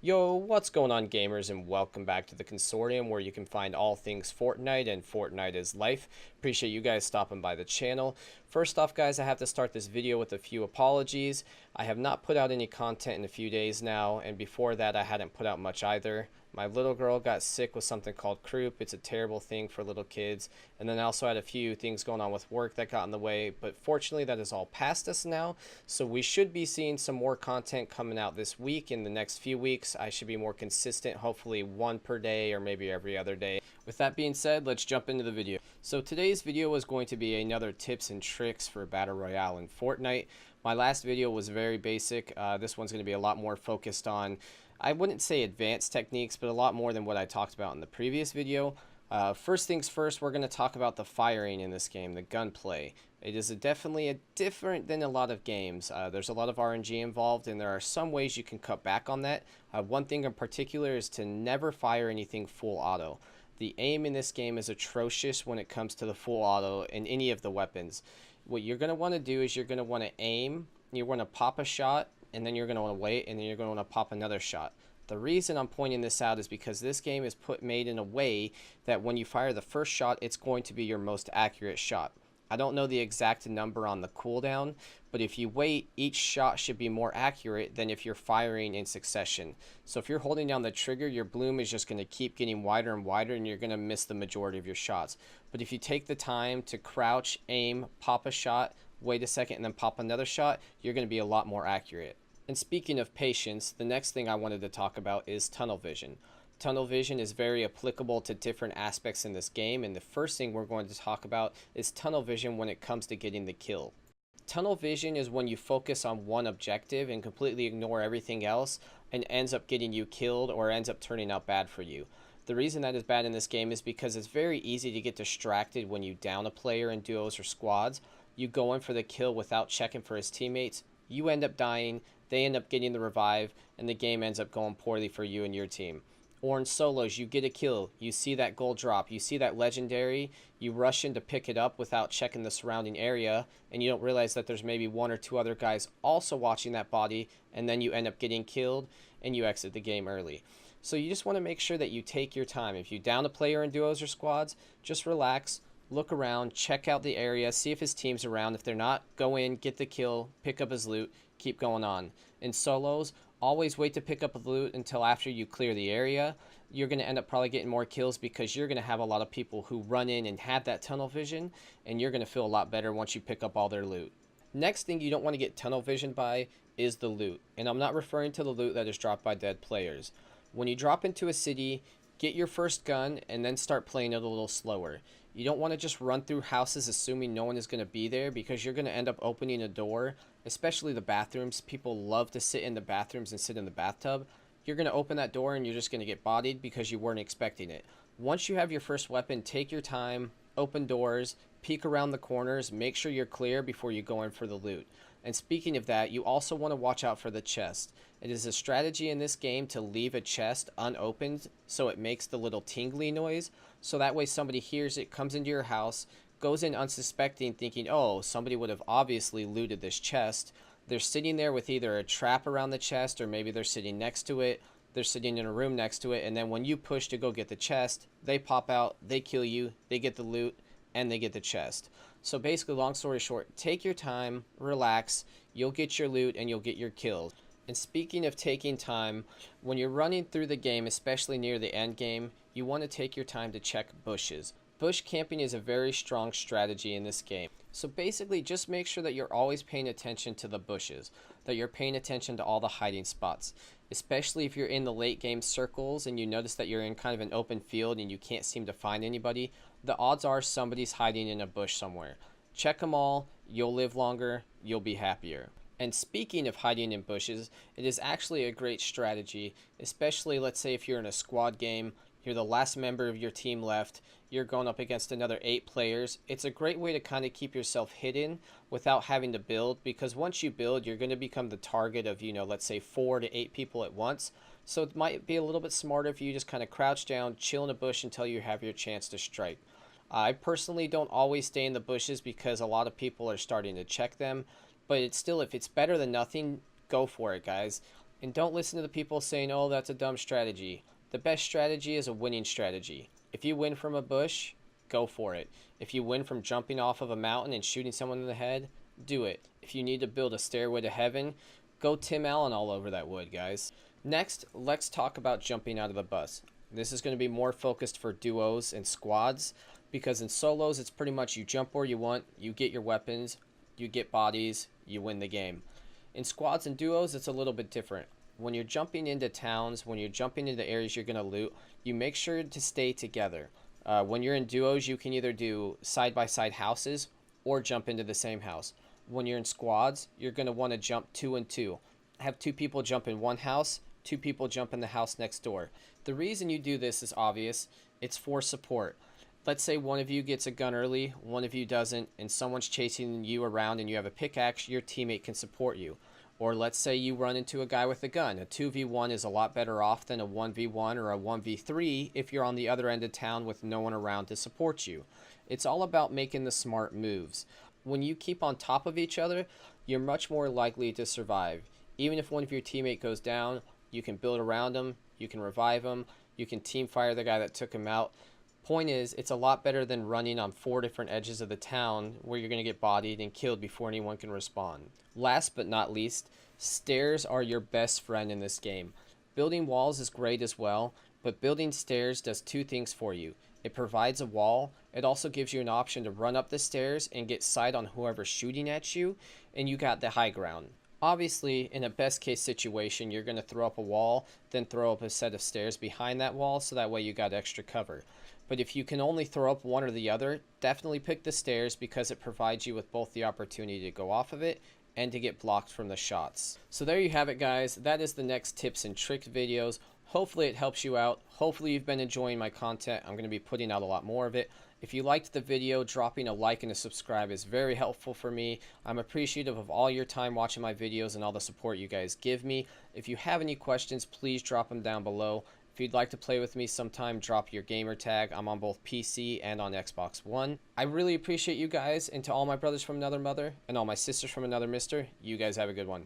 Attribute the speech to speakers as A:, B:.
A: Yo, what's going on, gamers, and welcome back to the Consortium, where you can find all things Fortnite and Fortnite is life. Appreciate you guys stopping by the channel. First off, guys, I have to start this video with a few apologies. I have not put out any content in a few days now, and before that I hadn't put out much either. My little girl got sick with something called croup. It's a terrible thing for little kids. And then I also had a few things going on with work that got in the way. But fortunately, that is all past us now. So we should be seeing some more content coming out this week. In the next few weeks, I should be more consistent, hopefully one per day or maybe every other day. With that being said, let's jump into the video. So today's video is going to be another tips and tricks for Battle Royale in Fortnite. My last video was very basic. This one's going to be a lot more focused on, I wouldn't say advanced techniques, but a lot more than what I talked about in the previous video. First things first, we're going to talk about the firing in this game, the gunplay. It is definitely different than a lot of games. There's a lot of RNG involved, and there are some ways you can cut back on that. One thing in particular is to never fire anything full auto. The aim in this game is atrocious when it comes to the full auto in any of the weapons. What you're going to want to do is you're going to want to aim, you want to pop a shot, and then you're going to want to wait, and then you're going to want to pop another shot. The reason I'm pointing this out is because this game is made in a way that when you fire the first shot, it's going to be your most accurate shot. I don't know the exact number on the cooldown, but if you wait, each shot should be more accurate than if you're firing in succession. So if you're holding down the trigger, your bloom is just going to keep getting wider and wider, and you're going to miss the majority of your shots. But if you take the time to crouch, aim, pop a shot, wait a second, and then pop another shot, you're going to be a lot more accurate. And speaking of patience, the next thing I wanted to talk about is tunnel vision. Tunnel vision is very applicable to different aspects in this game, and the first thing we're going to talk about is tunnel vision when it comes to getting the kill. Tunnel vision is when you focus on one objective and completely ignore everything else and ends up getting you killed or ends up turning out bad for you. The reason that is bad in this game is because it's very easy to get distracted when you down a player in duos or squads. You go in for the kill without checking for his teammates, you end up dying, they end up getting the revive, and the game ends up going poorly for you and your team. Or in solos, you get a kill, you see that gold drop, you see that legendary, you rush in to pick it up without checking the surrounding area, and you don't realize that there's maybe one or two other guys also watching that body, and then you end up getting killed, and you exit the game early. So you just want to make sure that you take your time. If you down a player in duos or squads, just relax, look around, check out the area, see if his team's around. If they're not, go in, get the kill, pick up his loot, keep going on. In solos, always wait to pick up the loot until after you clear the area. You're going to end up probably getting more kills because you're going to have a lot of people who run in and have that tunnel vision, and you're going to feel a lot better once you pick up all their loot. Next thing you don't want to get tunnel vision by is the loot, and I'm not referring to the loot that is dropped by dead players. When you drop into a city, get your first gun and then start playing it a little slower. You don't want to just run through houses assuming no one is going to be there, because you're going to end up opening a door, especially the bathrooms. People love to sit in the bathrooms and sit in the bathtub. You're going to open that door and you're just going to get bodied because you weren't expecting it. Once you have your first weapon, take your time, open doors, peek around the corners, make sure you're clear before you go in for the loot. And speaking of that, you also want to watch out for the chest. It is a strategy in this game to leave a chest unopened so it makes the little tingly noise. So that way somebody hears it, comes into your house, goes in unsuspecting, thinking, oh, somebody would have obviously looted this chest. They're sitting there with either a trap around the chest, or maybe they're sitting next to it. They're sitting in a room next to it, and then when you push to go get the chest, they pop out, they kill you, they get the loot, and they get the chest. So basically, long story short, take your time, relax, you'll get your loot and you'll get your kills. And speaking of taking time, when you're running through the game, especially near the end game, you want to take your time to check bushes. Bush camping is a very strong strategy in this game. So basically, just make sure that you're always paying attention to the bushes, that you're paying attention to all the hiding spots. Especially if you're in the late game circles and you notice that you're in kind of an open field and you can't seem to find anybody, the odds are somebody's hiding in a bush somewhere. Check them all, you'll live longer, you'll be happier. And speaking of hiding in bushes, it is actually a great strategy, especially let's say if you're in a squad game, you're the last member of your team left, you're going up against another 8 players. It's a great way to kind of keep yourself hidden without having to build, because once you build, you're going to become the target of, let's say 4 to 8 people at once. So it might be a little bit smarter if you just kind of crouch down, chill in a bush until you have your chance to strike. I personally don't always stay in the bushes because a lot of people are starting to check them, but it's still, if it's better than nothing, go for it, guys. And don't listen to the people saying, oh, that's a dumb strategy. The best strategy is a winning strategy. If you win from a bush, go for it. If you win from jumping off of a mountain and shooting someone in the head, do it. If you need to build a stairway to heaven, go Tim Allen all over that wood, guys. Next, let's talk about jumping out of the bus. This is going to be more focused for duos and squads, because in solos, it's pretty much you jump where you want, you get your weapons, you get bodies, you win the game. In squads and duos, it's a little bit different. When you're jumping into towns, when you're jumping into areas you're going to loot, you make sure to stay together. When you're in duos, you can either do side-by-side houses or jump into the same house. When you're in squads, you're going to want to jump 2 and 2. Have 2 people jump in one house, 2 people jump in the house next door. The reason you do this is obvious. It's for support. Let's say one of you gets a gun early, one of you doesn't, and someone's chasing you around and you have a pickaxe, your teammate can support you. Or let's say you run into a guy with a gun. A 2v1 is a lot better off than a 1v1 or a 1v3 if you're on the other end of town with no one around to support you. It's all about making the smart moves. When you keep on top of each other, you're much more likely to survive. Even if one of your teammate goes down, you can build around them, you can revive them, you can team fire the guy that took him out. Point is, it's a lot better than running on 4 different edges of the town where you're going to get bodied and killed before anyone can respond. Last but not least, stairs are your best friend in this game. Building walls is great as well, but building stairs does 2 things for you. It provides a wall. It also gives you an option to run up the stairs and get sight on whoever's shooting at you, and you got the high ground. Obviously, in a best case situation, you're going to throw up a wall, then throw up a set of stairs behind that wall, so that way you got extra cover. But if you can only throw up one or the other, definitely pick the stairs because it provides you with both the opportunity to go off of it and to get blocked from the shots. So there you have it, guys. That is the next tips and tricks videos. Hopefully it helps you out. Hopefully you've been enjoying my content. I'm going to be putting out a lot more of it. If you liked the video, dropping a like and a subscribe is very helpful for me. I'm appreciative of all your time watching my videos and all the support you guys give me. If you have any questions, please drop them down below. If you'd like to play with me sometime, drop your gamer tag. I'm on both PC and on Xbox One. I really appreciate you guys, and to all my brothers from another mother and all my sisters from another mister, you guys have a good one.